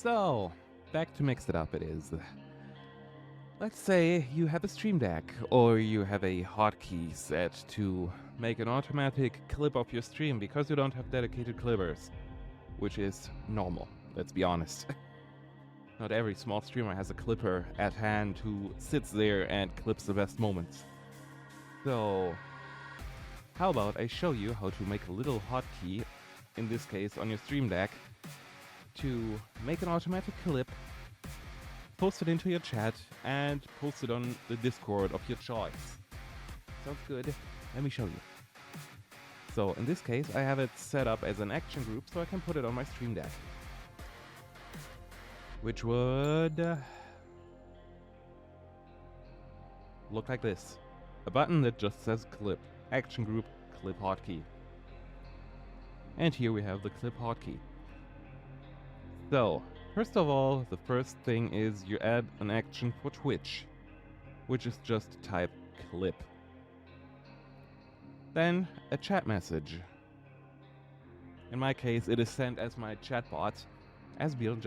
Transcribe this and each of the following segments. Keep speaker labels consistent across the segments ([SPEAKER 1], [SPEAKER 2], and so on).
[SPEAKER 1] So, back to MixItUp it is. Let's say you have a Stream Deck, or you have a hotkey set to make an automatic clip of your stream because you don't have dedicated clippers, which is normal, let's be honest. Not every small streamer has a clipper at hand who sits there and clips the best moments. So, how about I show you how to make a little hotkey, in this case on your Stream Deck, to make an automatic clip, post it into your chat, and post it on the Discord of your choice. Sounds good? Let me show you. So in this case, I have it set up as an action group so I can put it on my Stream Deck. Which would look like this. A button that just says clip. Action group, clip hotkey. And here we have the clip hotkey. So, first of all, the first thing is you add an action for Twitch, which is just type clip. Then a chat message. In my case, it is sent as my chatbot. Asbeel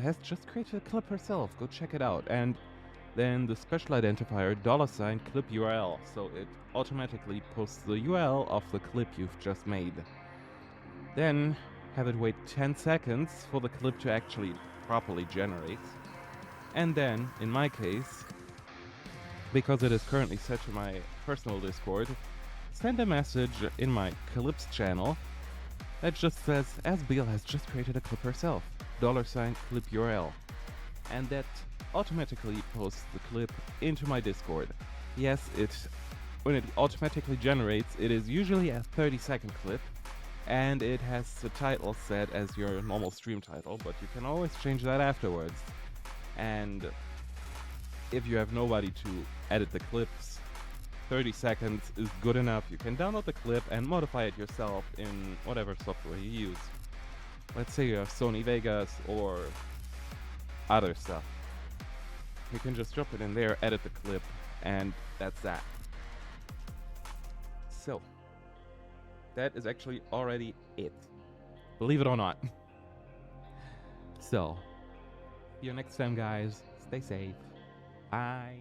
[SPEAKER 1] has just created a clip herself. Go check it out. And then the special identifier $clip URL, so it automatically posts the URL of the clip you've just made. Then have it wait 10 seconds for the clip to actually properly generate. And then, in my case, because it is currently set to my personal Discord, send a message in my clips channel that just says Asbeel has just created a clip herself, $clip URL. And that automatically posts the clip into my Discord. Yes, when it automatically generates, it is usually a 30-second clip, and it has the title set as your normal stream title, but you can always change that afterwards. And if you have nobody to edit the clips, 30 seconds is good enough. You can download the clip and modify it yourself in whatever software you use. Let's say you have Sony Vegas or other stuff. You can just drop it in there, edit the clip, and that's that. So, that is actually already it. Believe it or not. So, see you next time, guys. Stay safe. Bye.